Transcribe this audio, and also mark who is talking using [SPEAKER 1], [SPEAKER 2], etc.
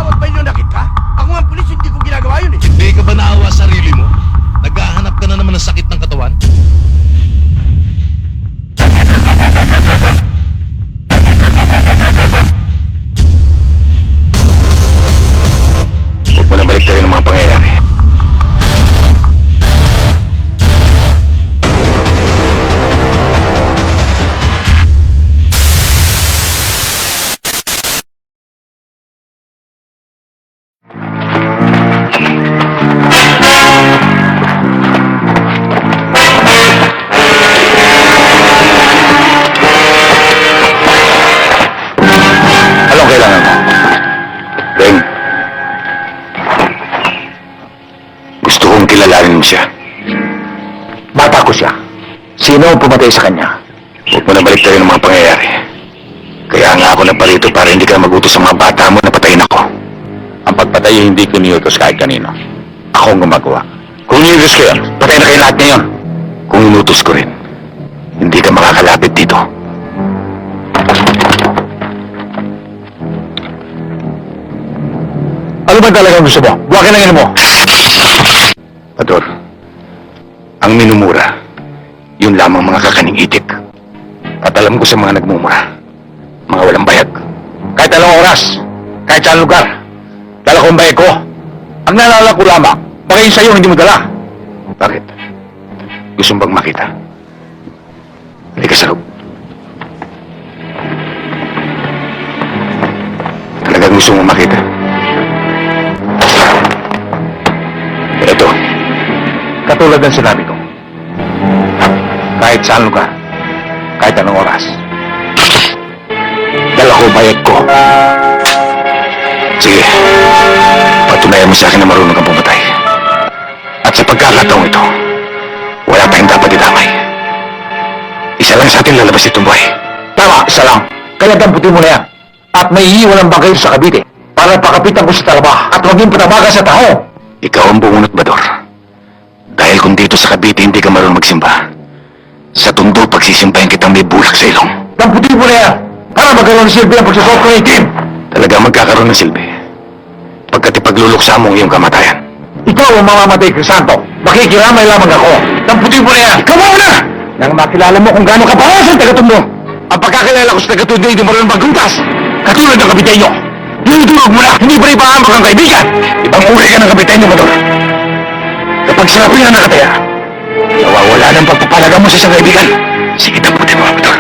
[SPEAKER 1] Bawat ba nakit ka? Ako nga pulis, hindi ko ginagawa yun eh.
[SPEAKER 2] Hindi ka ba naawa sa sarili mo? Naghahanap ka na naman ng sakit ng katawan?
[SPEAKER 3] Huwag mo na balik tayo ng mga pangyayari. Anong kailangan mo? Ring. Gusto kong kilalanin mo siya. Bata ko siya. Sino ang pumatay sa kanya? Huwag mo na balik tayo ng mga pangyayari. Kaya nga ako naparito para hindi ka magutos sa mga bata mo na patayin ako. Ang pagpatay ay hindi ko niutos kahit kanino. Ako ang gumagawa. Kung niutos ko yun, patay na kayo lahat ngayon. Kung inutos ko rin, hindi ka makakalapit dito. Ano ba talaga gusto mo? Buwakin ang ino mo! Pador, ang minumura, yun lamang mga kakaning itik. At alam ko sa mga nagmumura, mga walang bayag. Kahit anong oras, kahit saan lugar, dala ko ang bayag ko. Ang nalala ko lamang, pagayin sa'yo, hindi mo dala. Bakit? Gusto mo bang makita? Halika sa loob. Talagang gusto mo makita? Ito, katulad ng sinabi ko. Kahit saan lugar, kahit anong oras, dala ko bayad ko. Sige, patunayan mo sa akin na marunong kang pumatay. At sa pagkakataong ito, wala tayong dapat idamay. Isa lang sa atin lalabas itong buhay. Tama, isa lang. Kaya damputin mo na yan. At may iiwan ang bangkay sa Cavite para pakapitan ko sa talaba at maging patamaga sa tao. Ikaw ang bumunot, Bador. Dahil kung dito sa Cavite hindi ka marunong magsimba, sa Tondo pagsisimbahin kitang may bulak sa ilong. Damputin mo na yan para magkaroon ng silbi ang pagsusot ko ng itim. Talaga magkakaroon ng silbi. Pagkat ipagluluksa mo ang iyong kamatayan. Ikaw ang mamamatay, Crisanto. Makikiramay lamang ako. Damputin mo na yan. Ikaw na! Nang makilala mo kung gaano kapawas ang taga-Tondo. Ang pagkakilala ko sa taga-Tondo hindi marunong magkuntas. Katulad ng kapitenyo. Dinudurog mo na, hindi ba ipahamak ang kaibigan? Ibang uri ka ng kapitenyo, Bador. Kapag sinabi na nakataya, nawawala ng pagpapalaga mo sa isang kaibigan. Sige, damputin mo, Bador.